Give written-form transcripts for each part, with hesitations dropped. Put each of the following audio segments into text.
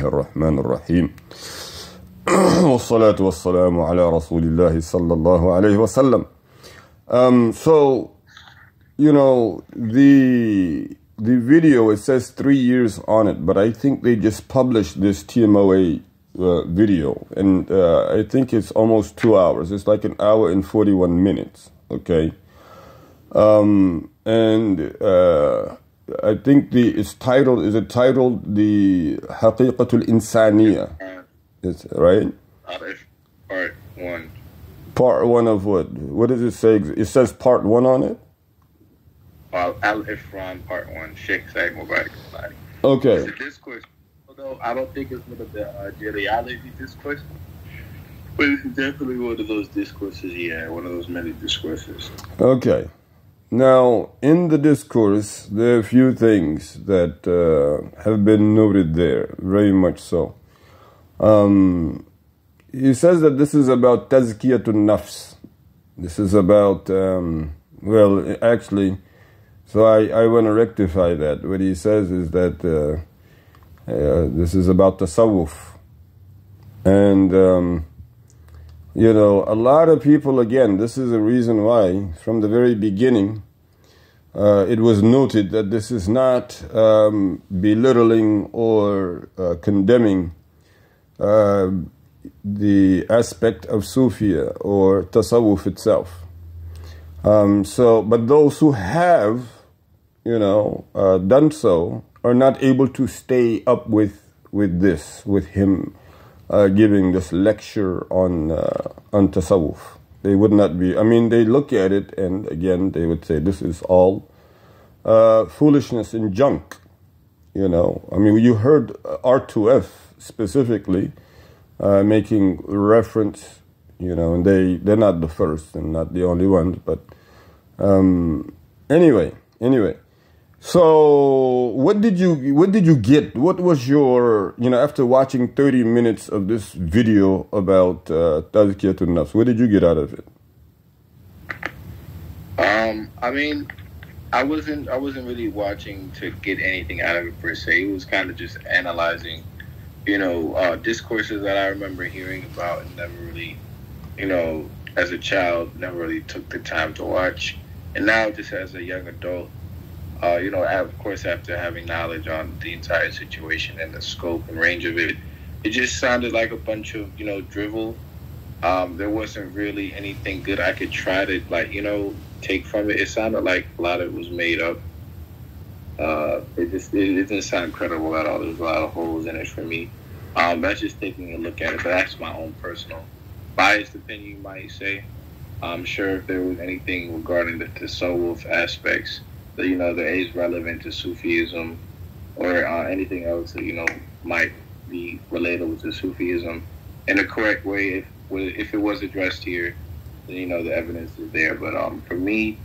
الرحمن الرحيم والصلاة والسلام على رسول الله صلى الله عليه وسلم. So, you know, the video, it says 3 years on it, but I think they just published this TMOA video, and I think it's almost 2 hours. It's like 1 hour and 41 minutes, okay? I think it's titled, is it titled the Haqiqatul Insaniya? It's right? Part 1. Part 1 of what? What does it say? It says part 1 on it? Al-Ifran part 1. Sheikh Said Mubarak. Okay. It's a discourse, although I don't think it's one of the genealogy discourse, but it's definitely one of those discourses, one of those many discourses. Okay. Now, in the discourse, there are a few things that have been noted there, very much so. He says that this is about tazkiyatun nafs. This is about, well, actually, so I want to rectify that. What he says is that this is about tasawwuf. And, you know, a lot of people, again, this is a reason why, from the very beginning, it was noted that this is not belittling or condemning the aspect of Sufia or Tasawwuf itself. But those who have, you know, done so are not able to stay up with this, with him giving this lecture on Tasawwuf. They would not be, I mean, they look at it and again, they would say this is all foolishness and junk, you know. I mean, you heard R2F specifically making reference, you know, and they're not the first and not the only ones, but anyway. So what did you get? What was your, you know, after watching 30 minutes of this video about Tazkiyatun Nafs, what did you get out of it? I mean, I wasn't really watching to get anything out of it per se. It was kind of just analyzing, you know, discourses that I remember hearing about and never really, you know, as a child, never really took the time to watch. And now just as a young adult, you know, of course, after having knowledge on the entire situation and the scope and range of it, it just sounded like a bunch of, you know, drivel. There wasn't really anything good I could try to, like, you know, take from it. It sounded like a lot of it was made up. It didn't sound credible at all. There's a lot of holes in it for me. That's just taking a look at it, but that's my own personal biased opinion, you might say. I'm sure if there was anything regarding the tasawwuf aspects that, you know, that is relevant to Sufism or anything else that, you know, might be relatable to Sufism in a correct way, if it was addressed here, then, you know, the evidence is there. But for me,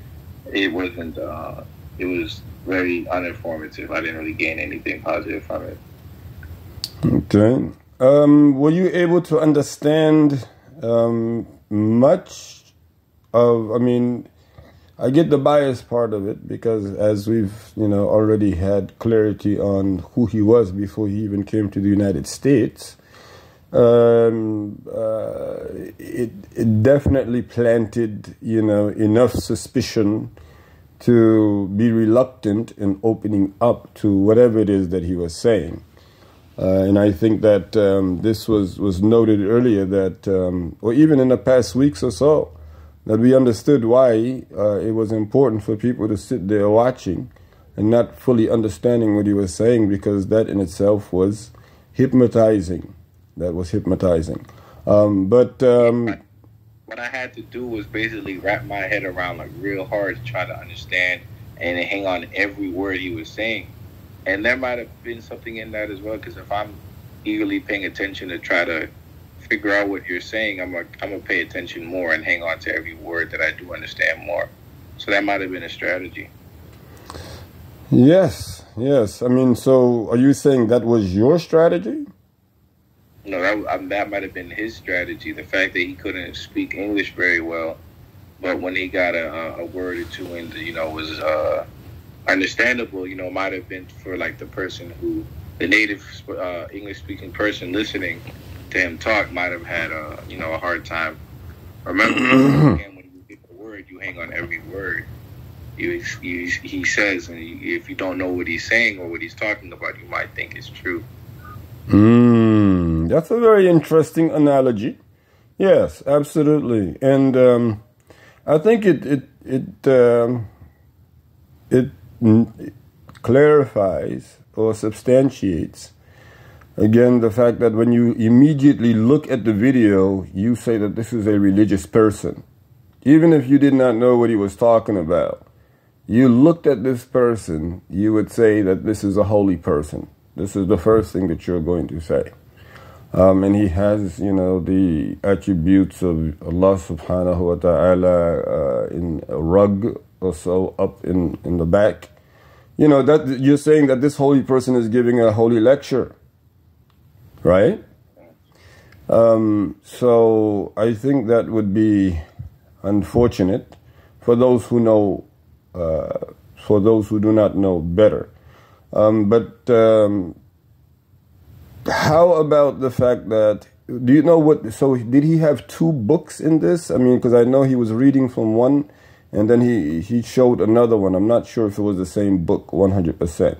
it wasn't. It was very uninformative. I didn't really gain anything positive from it. Okay. Were you able to understand much of, I mean, I get the bias part of it because as we've, you know, already had clarity on who he was before he even came to the United States, it definitely planted, you know, enough suspicion to be reluctant in opening up to whatever it is that he was saying. And I think that this was noted earlier that, or even in the past weeks or so, that we understood why it was important for people to sit there watching and not fully understanding what he was saying, because that in itself was hypnotizing. That was hypnotizing. What I had to do was basically wrap my head around like real hard to try to understand and hang on to every word he was saying. And there might have been something in that as well, because if I'm eagerly paying attention to try to figure out what you're saying, I'm gonna pay attention more and hang on to every word that I do understand more. So that might have been a strategy. Yes. I mean, so are you saying that was your strategy? No, that might have been his strategy. The fact that he couldn't speak English very well, but when he got a word or two in, you know, was understandable. You know, might have been for like the person who the native English-speaking person listening to him talk might have had a hard time remembering. Again, when you get the word, you hang on every word he says, and if you don't know what he's saying or what he's talking about, you might think it's true. That's a very interesting analogy. Yes, absolutely, and I think it clarifies or substantiates again the fact that when you immediately look at the video, you say that this is a religious person, even if you did not know what he was talking about. You looked at this person, you would say that this is a holy person. This is the first thing that you're going to say. And he has, the attributes of Allah subhanahu wa ta'ala in a rug or so up in the back. That you're saying that this holy person is giving a holy lecture, right? So I think that would be unfortunate for those who know, for those who do not know better. How about the fact that, do you know what, so did he have two books in this? I mean, because I know he was reading from one and then he showed another one. I'm not sure if it was the same book 100%.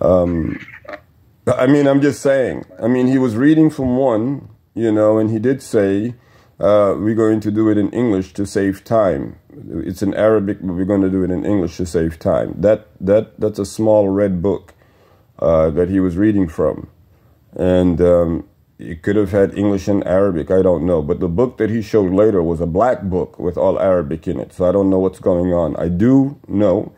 I mean, I'm just saying, he was reading from one, and he did say, we're going to do it in English to save time. It's in Arabic, but we're going to do it in English to save time. That's a small red book that he was reading from. And it could have had English and Arabic, I don't know. But the book that he showed later was a black book with all Arabic in it. So I don't know what's going on. I do know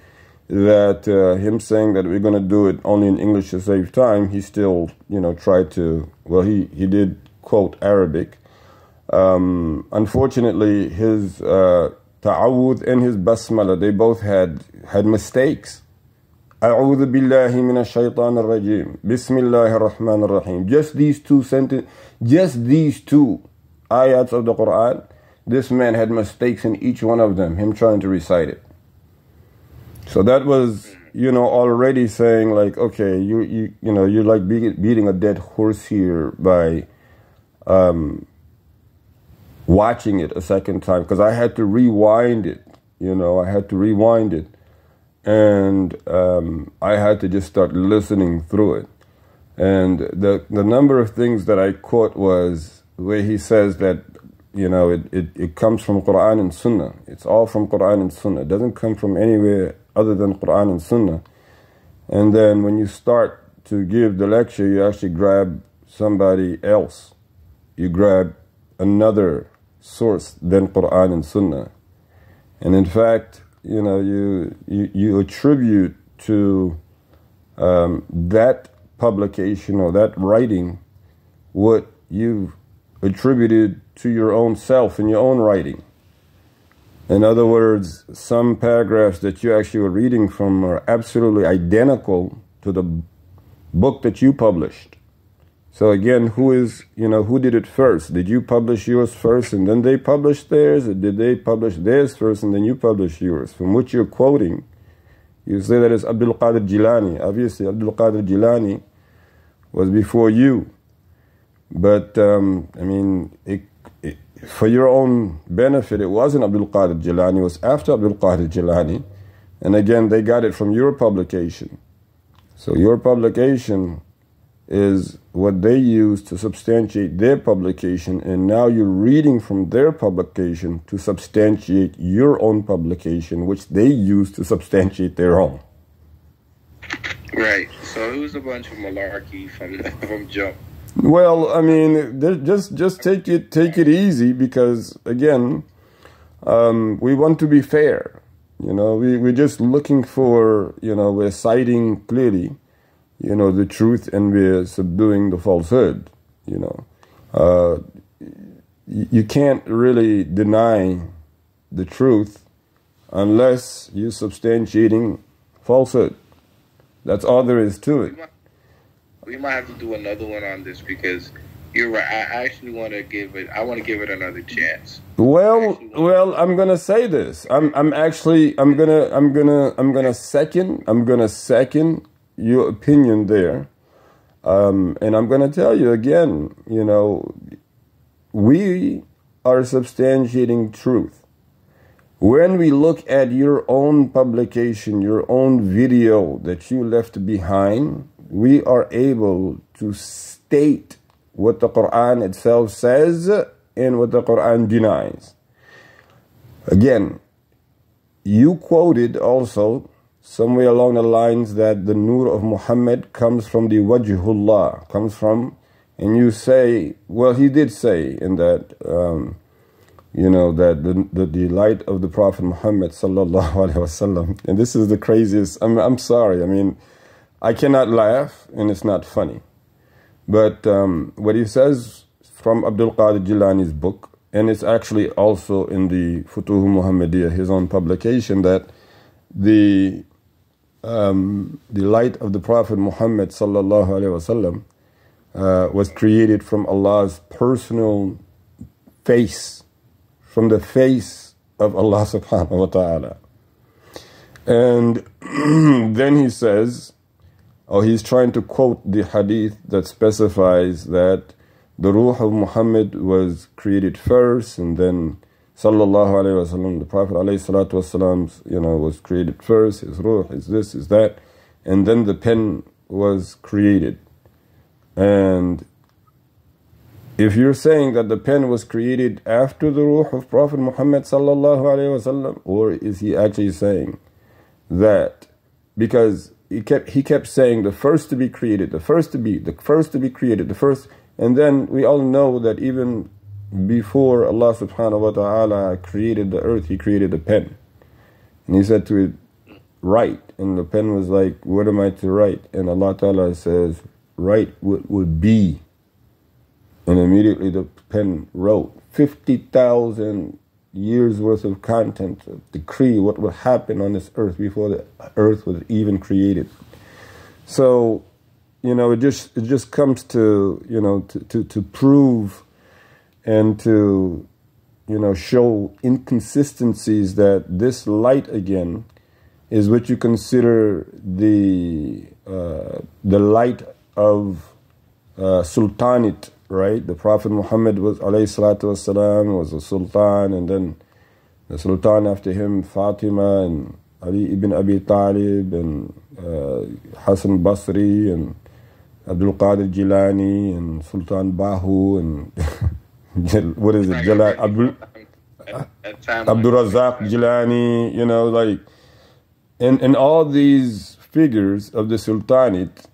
that him saying that we're going to do it only in English to save time, he still, tried to, well, he did quote Arabic. Unfortunately, his ta'awudh and his basmala, they both had mistakes. أعوذ بالله من الشيطان الرجيم بسم الله الرحمن الرحيم. Just these two ayats of the Quran, this man had mistakes in each one of them, him trying to recite it. So that was, already saying like, okay, you're like beating a dead horse here by watching it a second time, because I had to rewind it, and I had to just start listening through it. And the number of things that I caught was where he says that, it comes from Quran and Sunnah. It's all from Quran and Sunnah. It doesn't come from anywhere other than Quran and Sunnah. And then when you start to give the lecture, you actually grab somebody else. You grab another source than Quran and Sunnah. And in fact, you attribute to that publication or that writing what you've attributed to your own self in your own writing. In other words, some paragraphs that you actually were reading from are absolutely identical to the book that you published. So again, who did it first? Did you publish yours first and then they published theirs? Or did they publish theirs first and then you published yours? From which you're quoting, you say that it's Abdul Qadir Jilani. Obviously, Abdul Qadir Jilani was before you. But, for your own benefit, it wasn't Abdul Qadir Jilani. It was after Abdul Qadir Jilani. And again, they got it from your publication. So your publication is what they use to substantiate their publication, and now you're reading from their publication to substantiate your own publication, which they use to substantiate their own. Right. So it was a bunch of malarkey from jump. Well, just take it easy, because again, we want to be fair. We're just looking for, we're citing clearly, the truth, and we're subduing the falsehood. You can't really deny the truth unless you're substantiating falsehood. That's all there is to it. We might have to do another one on this, because you're right. I actually want to give it. I want to give it another chance. Well, I'm gonna say this. I'm gonna second your opinion there, And I'm going to tell you again, you know, we are substantiating truth. When we look at your own publication, your own video that you left behind, we are able to state what the Quran itself says and what the Quran denies. Again, you quoted also somewhere along the lines that the nur of Muhammad comes from the wajhullah, comes from, and you say, well, he did say in that, you know, that the light of the Prophet Muhammad sallallahu alaihi wasallam, and this is the craziest, I'm sorry, I mean, I cannot laugh and it's not funny. But what he says from Abdul Qadir Jilani's book, and it's actually also in the Futuh Muhammadiyah, his own publication, that the light of the Prophet Muhammad sallallahu alaihi wasallam was created from Allah's personal face, from the face of Allah subhanahu wa ta'ala. And then he says, he's trying to quote the hadith that specifies that the ruh of Muhammad was created first, and then sallallahu alayhi wasallam, the Prophet alayhi salatu wasalam, you know, was created first, his ruh is this, is that, and then the pen was created. And if you're saying that the pen was created after the ruh of Prophet Muhammad sallallahu alayhi wasallam, or is he actually saying that because he kept saying the first to be created, the first to be created, the first, and then we all know that even before Allah subhanahu wa ta'ala created the earth, he created a pen. And he said to it, write. And the pen was like, what am I to write? And Allah ta'ala says, write what would be. And immediately the pen wrote 50,000 years worth of content, of decree what would happen on this earth before the earth was even created. So, you know, it just comes to, you know, to prove and to, you know, show inconsistencies that this light again is what you consider the light of sultanate, right? The Prophet Muhammad was alayhi salatu wasalam, was a sultan, and then the sultan after him, Fatima and Ali ibn Abi Talib and Hassan Basri and Abdul Qadir Jilani and Sultan Bahu and what is it? Abdul Razak Jilani, you know, like, and all these figures of the sultanate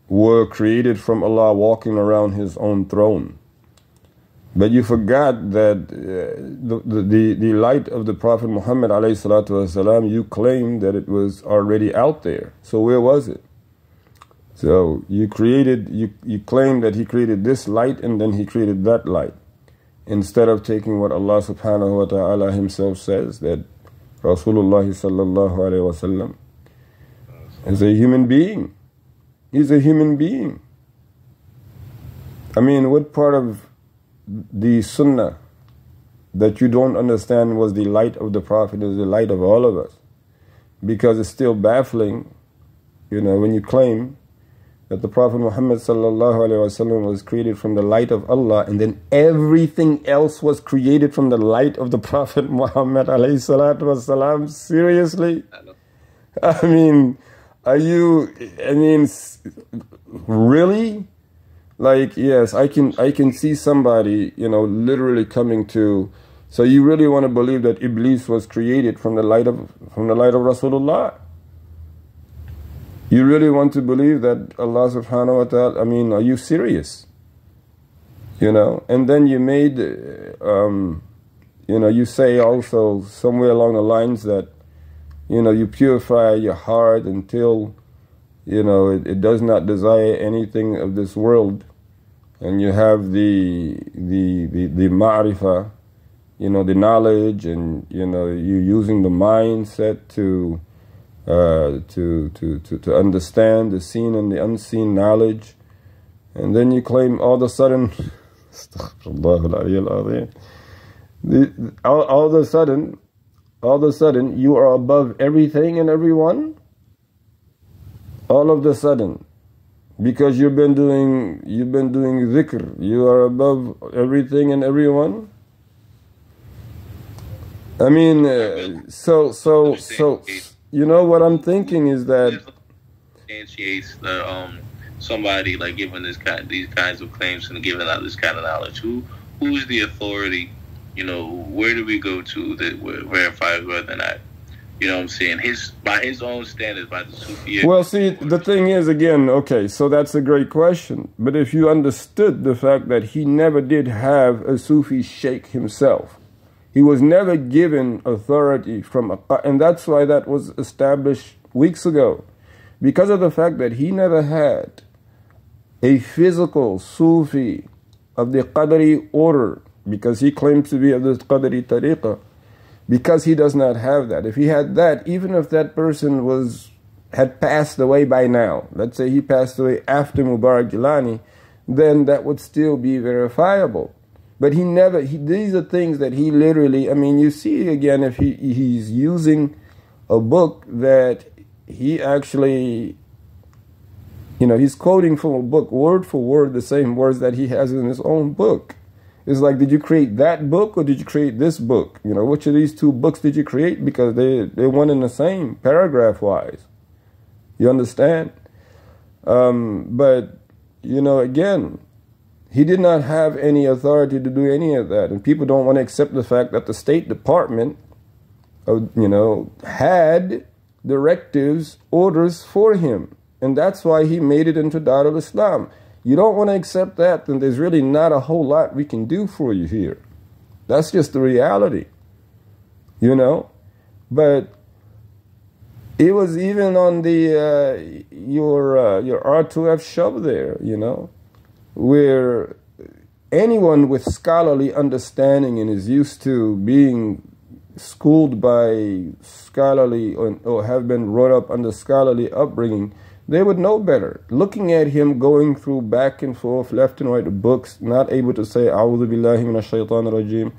were created from Allah walking around his own throne. But you forgot that the light of the Prophet Muhammad alayhi salatu wasalam, you claimed that it was already out there. So where was it? So you claimed that he created this light and then he created that light, instead of taking what Allah subhanahu wa ta'ala himself says, that Rasulullah sallallahu alayhi wa sallam is a human being. He's a human being. I mean, what part of the sunnah that you don't understand was the light of the Prophet is the light of all of us? Because it's still baffling, you know, when you claim that the Prophet Muhammad sallallahu alaihi wasallam was created from the light of Allah, and then everything else was created from the light of the Prophet Muhammad alayhi salatu wasalam. Seriously? I mean, really? Like, yes, I can see somebody, you know, literally coming to, so you really want to believe that Iblis was created from the light of Rasulullah? You really want to believe that Allah subhanahu wa ta'ala, I mean, are you serious? You know, and then you made, you know, you say also somewhere along the lines that, you know, you purify your heart until, you know, it does not desire anything of this world, and you have the ma'rifah, you know, the knowledge, and, you know, you're using the mindset to understand the seen and the unseen knowledge, and then you claim all of a sudden, all of a sudden you are above everything and everyone. All of a sudden, Because you've been doing dhikr. You are above everything and everyone. I mean, so you know what I'm thinking is that substantiates the somebody like giving these kinds of claims and giving out this kind of knowledge. Who's the authority? You know, where do we go to that verifies whether or not, you know what I'm saying, by his own standards, by the Sufi. Well, see, the thing is, again, okay, so that's a great question. But if you understood the fact that he never did have a Sufi sheikh himself, he was never given authority from a, and that's why that was established weeks ago. Because of the fact that he never had a physical Sufi of the Qadri order, because he claims to be of the Qadri tariqah, because he does not have that. If he had that, even if that person had passed away by now, let's say he passed away after Mubarak Jilani, then that would still be verifiable. But these are things that he literally, I mean, you see again, if he's using a book that he actually, you know, he's quoting from a book, word for word, the same words that he has in his own book. It's like, did you create that book or did you create this book? You know, which of these two books did you create? Because they're one and the same, paragraph-wise. You understand? But, you know, again, he did not have any authority to do any of that. And people don't want to accept the fact that the State Department, you know, had directives, orders for him. And that's why he made it into Dar al-Islam. You don't want to accept that, then there's really not a whole lot we can do for you here. That's just the reality, you know. But it was even on the your R2F show there, you know, where anyone with scholarly understanding and is used to being schooled by scholarly or have been brought up under scholarly upbringing, they would know better. Looking at him going through back and forth, left and right books, not able to say, A'udhu billahi minash shaitanir rajim.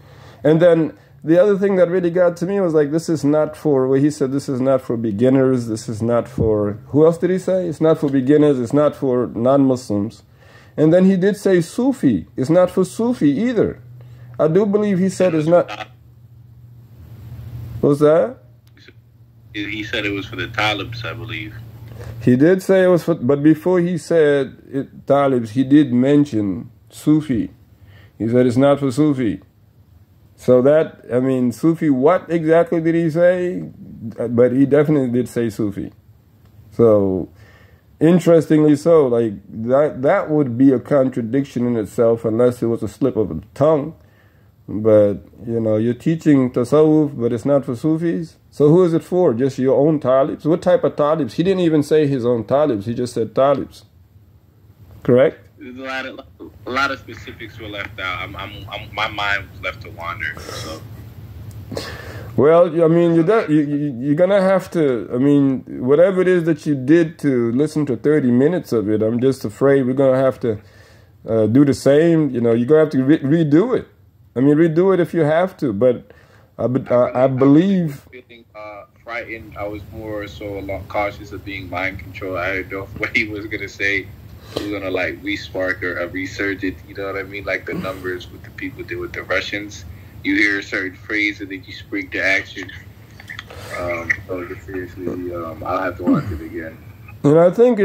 And then the other thing that really got to me was like, this is not for, where he said, this is not for beginners, this is not for, who else did he say? It's not for beginners, it's not for non-Muslims. And then he did say Sufi. It's not for Sufi either. I do believe he said it's not. What's that? He said it was for the Talibs, I believe. He did say it was for, but before he said it, Talibs, he did mention Sufi. He said it's not for Sufi. So that, I mean, Sufi, what exactly did he say? But he definitely did say Sufi. So, interestingly so, like, that would be a contradiction in itself unless it was a slip of the tongue. But, you know, you're teaching tasawwuf, but it's not for Sufis. So who is it for? Just your own talibs? What type of talibs? He didn't even say his own talibs. He just said talibs. Correct? There's a lot of specifics were left out. My mind was left to wander. So. Well, I mean, you're going to have to, I mean, whatever it is that you did to listen to 30 minutes of it, I'm just afraid we're going to have to do the same. You know, you're going to have to redo it. I mean, redo it if you have to, but I believe... I was feeling frightened. I was more so cautious of being mind controlled. I didn't know what he was going to say. He was going to, like, re-spark or resurge it, you know what I mean? Like the numbers with the people did with the Russians. You hear a certain phrase and then you spring to action. So seriously, I'll have to watch it again. And I think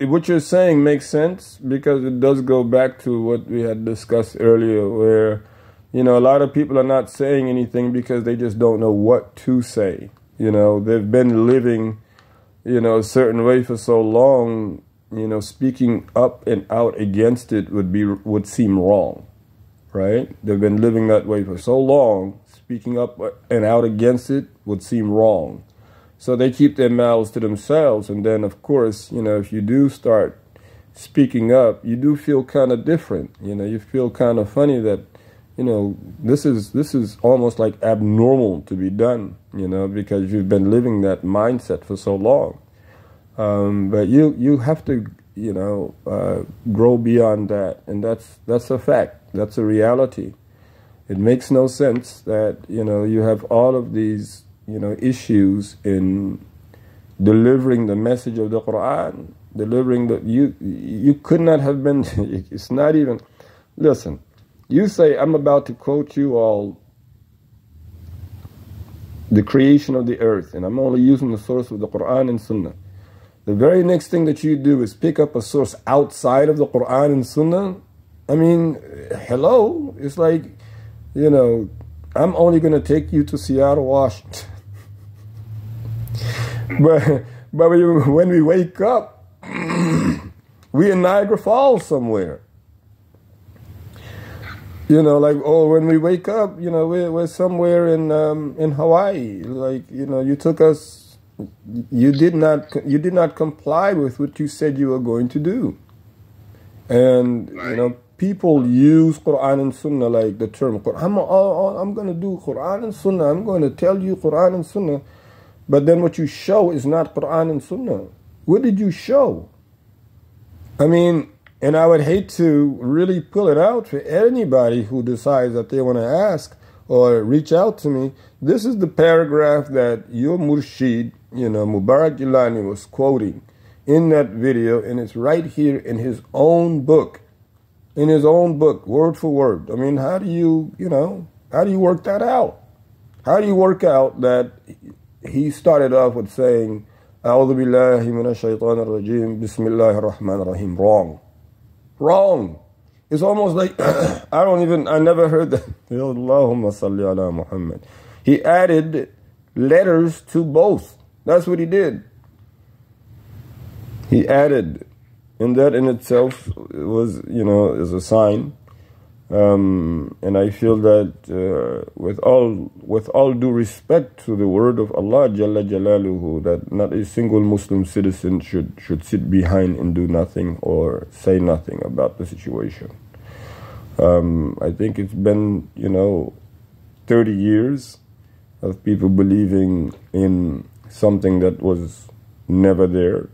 what you're saying makes sense because it does go back to what we had discussed earlier where, you know, a lot of people are not saying anything because they just don't know what to say. You know, they've been living, you know, a certain way for so long, you know, speaking up and out against it would seem wrong, right? They've been living that way for so long, speaking up and out against it would seem wrong. So they keep their mouths to themselves. And then, of course, you know, if you do start speaking up, you do feel kind of different. You know, you feel kind of funny that, you know, this is almost like abnormal to be done, you know, because you've been living that mindset for so long. But you have to, you know, grow beyond that. And that's a fact. That's a reality. It makes no sense that, you know, you have all of these, you know, issues in delivering the message of the Quran, delivering the, you could not have been, it's not even, listen, you say, I'm about to quote you all the creation of the earth, and I'm only using the source of the Quran and Sunnah. The very next thing that you do is pick up a source outside of the Quran and Sunnah. I mean, hello, it's like, you know, I'm only going to take you to Seattle, Washington. but when we wake up, we in Niagara Falls somewhere. You know, like, oh, when we wake up, you know, we're somewhere in Hawaii. Like, you know, you took us. You did not comply with what you said you were going to do. And you know, people use Quran and Sunnah, like the term I'm going to do Quran and Sunnah. I'm going to tell you Quran and Sunnah. But then what you show is not Quran and Sunnah. What did you show? I mean, and I would hate to really pull it out for anybody who decides that they want to ask or reach out to me. This is the paragraph that your Murshid, you know, Mubarak Gilani, was quoting in that video, and it's right here in his own book. In his own book, word for word. I mean, how do you work that out? How do you work out that he started off with saying, A'udhu billahi minash shaitanir rajim, Bismillahir Rahmanir Rahim. Wrong. Wrong. It's almost like, I never heard that. Allahumma salli ala Muhammad. He added letters to both. That's what he did. He added, and that in itself was, you know, is a sign. And I feel that with all due respect to the word of Allah Jalla Jalaluhu, that not a single Muslim citizen should sit behind and do nothing or say nothing about the situation. I think it's been, you know, 30 years of people believing in something that was never there,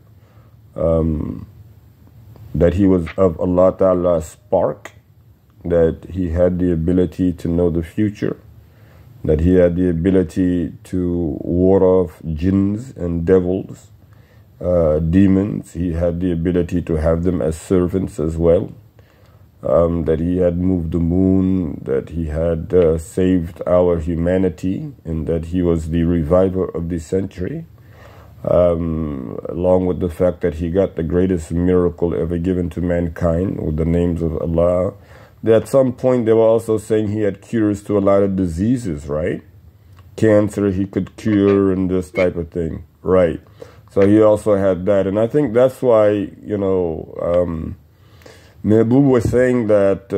that he was of Allah Ta'ala's spark, that he had the ability to know the future, that he had the ability to ward off jinns and devils, demons. He had the ability to have them as servants as well, that he had moved the moon, that he had saved our humanity, and that he was the reviver of the century, along with the fact that he got the greatest miracle ever given to mankind with the names of Allah. At some point, they were also saying he had cures to a lot of diseases, right? Cancer he could cure and this type of thing, right? So he also had that. And I think that's why, you know, Mehboob was saying that,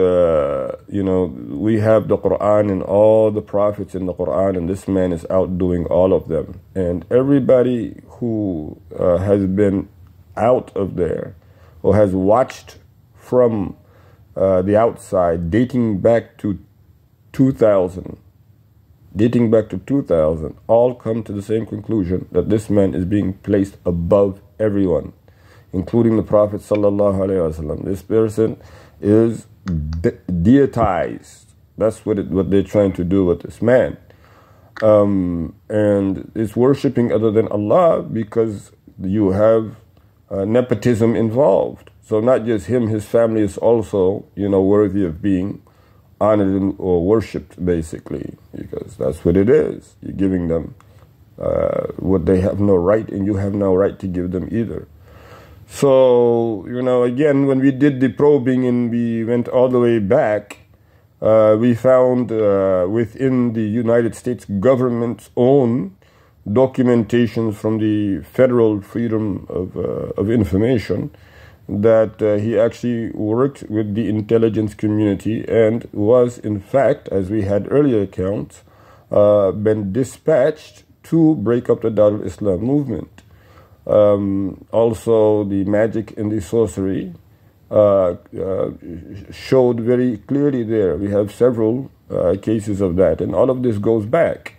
you know, we have the Quran and all the prophets in the Quran, and this man is outdoing all of them. And everybody who has been out of there or has watched from the outside, dating back to 2000, all come to the same conclusion that this man is being placed above everyone, including the Prophet sallallahu alaihi wasallam. This person is deitized. That's what they're trying to do with this man, and it's worshiping other than Allah because you have nepotism involved. So not just him, his family is also, you know, worthy of being honored or worshipped, basically, because that's what it is. You're giving them what they have no right, and you have no right to give them either. So, you know, again, when we did the probing and we went all the way back, we found within the United States government's own documentation from the Federal Freedom of Information that he actually worked with the intelligence community and was, in fact, as we had earlier accounts, been dispatched to break up the Darul Islam movement. Also, the magic and the sorcery showed very clearly there. We have several cases of that, and all of this goes back.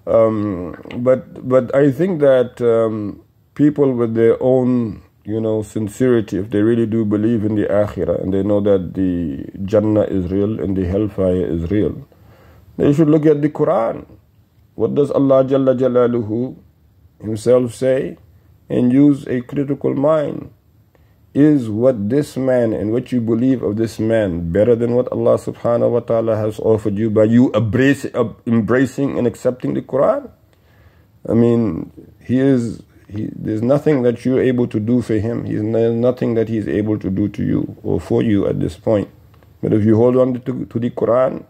But I think that people with their own, you know, sincerity, if they really do believe in the Akhirah and they know that the Jannah is real and the Hellfire is real, they should look at the Quran. What does Allah Jalla Jalaluhu himself say? And use a critical mind is what this man and what you believe of this man better than what Allah subhanahu wa ta'ala has offered you by you embracing and accepting the Quran? I mean, there's nothing that you're able to do for him. There's nothing that he's able to do to you or for you at this point. But if you hold on to the Quran,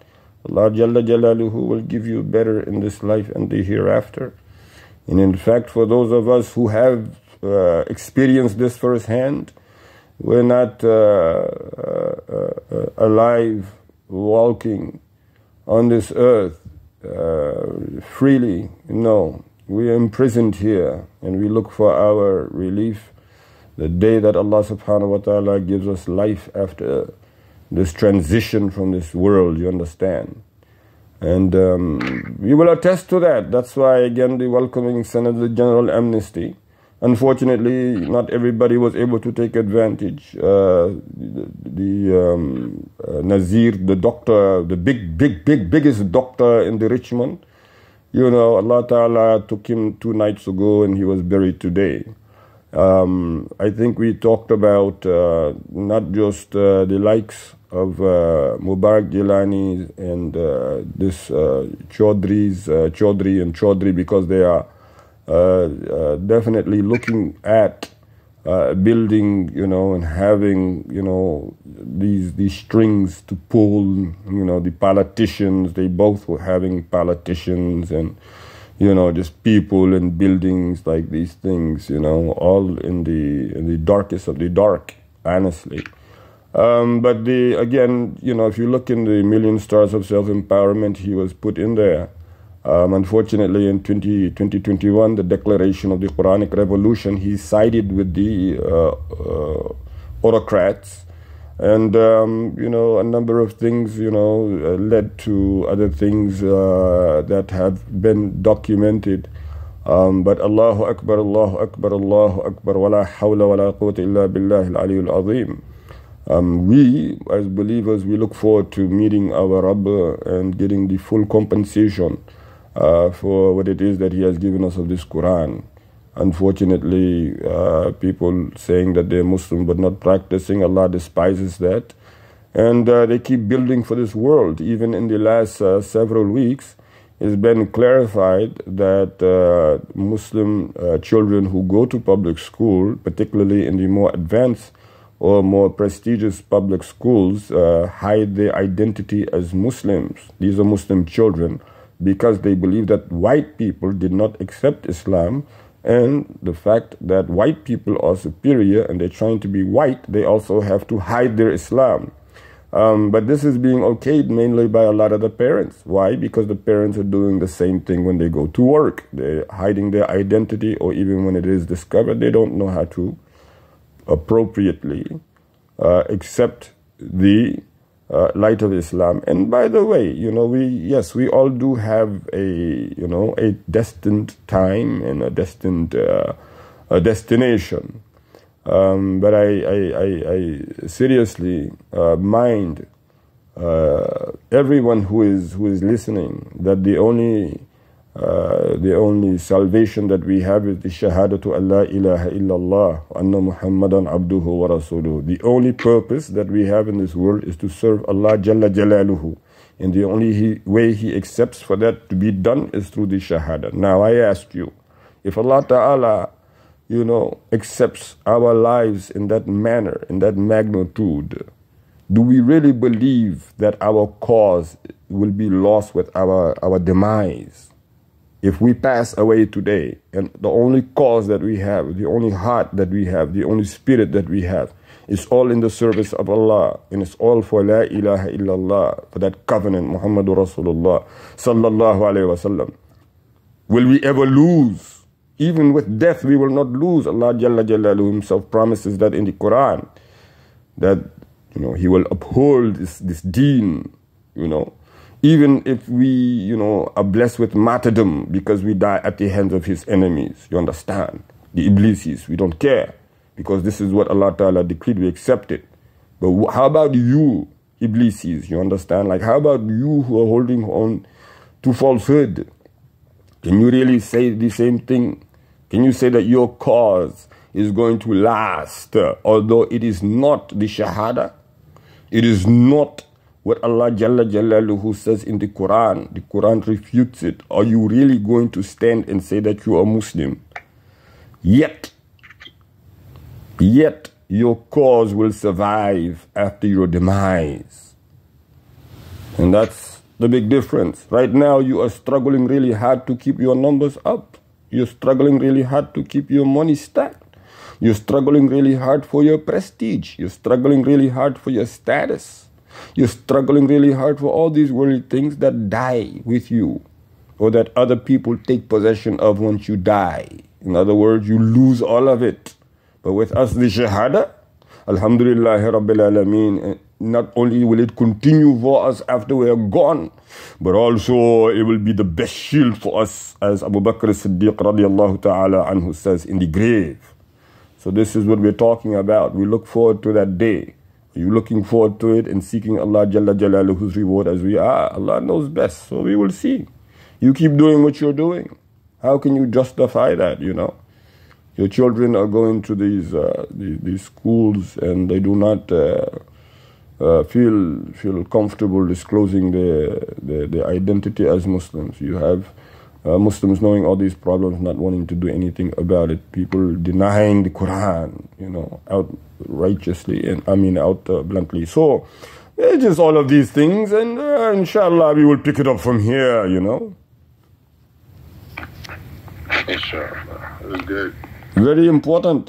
Allah Jalla Jalaluhu will give you better in this life and the hereafter. And in fact, for those of us who have experienced this firsthand, we're not alive, walking on this earth freely. No, we are imprisoned here, and we look for our relief the day that Allah subhanahu wa ta'ala gives us life after this transition from this world, you understand. And we will attest to that. That's why, again, the welcoming son of the general amnesty. Unfortunately, not everybody was able to take advantage. Nazir, the doctor, the biggest doctor in the Richmond, you know, Allah Ta'ala took him 2 nights ago and he was buried today. I think we talked about not just the likes of Mubarak Gilani and this Chaudhry and Chaudhry, because they are definitely looking at building, you know, and having, you know, these strings to pull, you know, the politicians. They both were having politicians and, you know, just people and buildings like these things, you know, all in the darkest of the dark, honestly. But again, you know, if you look in the Million Stars of Self-Empowerment, he was put in there. Unfortunately, in 2021, the declaration of the Quranic Revolution, he sided with the autocrats. And, you know, a number of things, you know, led to other things that have been documented. But Allahu Akbar, Allahu Akbar, Allahu Akbar, wa la hawla wa la quwwata illa billahi al-aliyyul azim. We, as believers, we look forward to meeting our Rabb and getting the full compensation for what it is that he has given us of this Quran. Unfortunately, people saying that they're Muslim but not practicing, Allah despises that. And they keep building for this world. Even in the last several weeks, it's been clarified that Muslim children who go to public school, particularly in the more advanced or more prestigious public schools, hide their identity as Muslims. These are Muslim children because they believe that white people did not accept Islam, and the fact that white people are superior and they're trying to be white, they also have to hide their Islam. But this is being okayed mainly by a lot of the parents. Why? Because the parents are doing the same thing when they go to work. They're hiding their identity, or even when it is discovered, they don't know how to appropriately accept the light of Islam. And by the way, you know, we all do have a destined time and a destined destination. But I seriously mind everyone who is listening that the only salvation that we have is the shahadatu Allah ilaha illallah wa anna Muhammadan abduhu wa rasuluhu. The only purpose that we have in this world is to serve Allah Jalla Jalaluhu. And the only way he accepts for that to be done is through the shahada. Now I ask you, if Allah Ta'ala, you know, accepts our lives in that manner, in that magnitude, do we really believe that our cause will be lost with our demise? If we pass away today, and the only cause that we have, the only heart that we have, the only spirit that we have, is all in the service of Allah, and it's all for La ilaha illallah, for that covenant, Muhammadur Rasulullah, sallallahu alayhi wa sallam. Will we ever lose? Even with death, we will not lose. Allah Jalla Jalaluhu himself promises that in the Quran, that, you know, he will uphold this deen, you know. Even if we, you know, are blessed with martyrdom because we die at the hands of his enemies, you understand? The Iblisis, we don't care because this is what Allah Ta'ala decreed, we accept it. But how about you, Iblisis, you understand? Like, how about you who are holding on to falsehood? Can you really say the same thing? Can you say that your cause is going to last. Although it is not the Shahada, it is not what Allah Jalla Jalaluhu says in the Quran. The Quran refutes it. Are you really going to stand and say that you are Muslim? Yet your cause will survive after your demise. And that's the big difference. Right now you are struggling really hard to keep your numbers up. You're struggling really hard to keep your money stacked. You're struggling really hard for your prestige. You're struggling really hard for your status. You're struggling really hard for all these worldly things that die with you, or that other people take possession of once you die. In other words, you lose all of it. But with us, the Shahada, Alhamdulillah Rabbil Alameen, not only will it continue for us after we are gone, but also it will be the best shield for us, as Abu Bakr as-Siddiq radiallahu ta'ala anhu says, in the grave. So this is what we're talking about. We look forward to that day. Are you looking forward to it and seeking Allah Jalla Jalaluhu's reward as we are? Allah knows best, so we will see. You keep doing what you're doing. How can you justify that, you know? Your children are going to these schools and they do not feel comfortable disclosing their identity as Muslims. You have Muslims knowing all these problems, not wanting to do anything about it. People denying the Quran, you know, out righteously and out bluntly. So it's just all of these things, and inshallah we will pick it up from here, you know. Inshallah, it was good. Very important.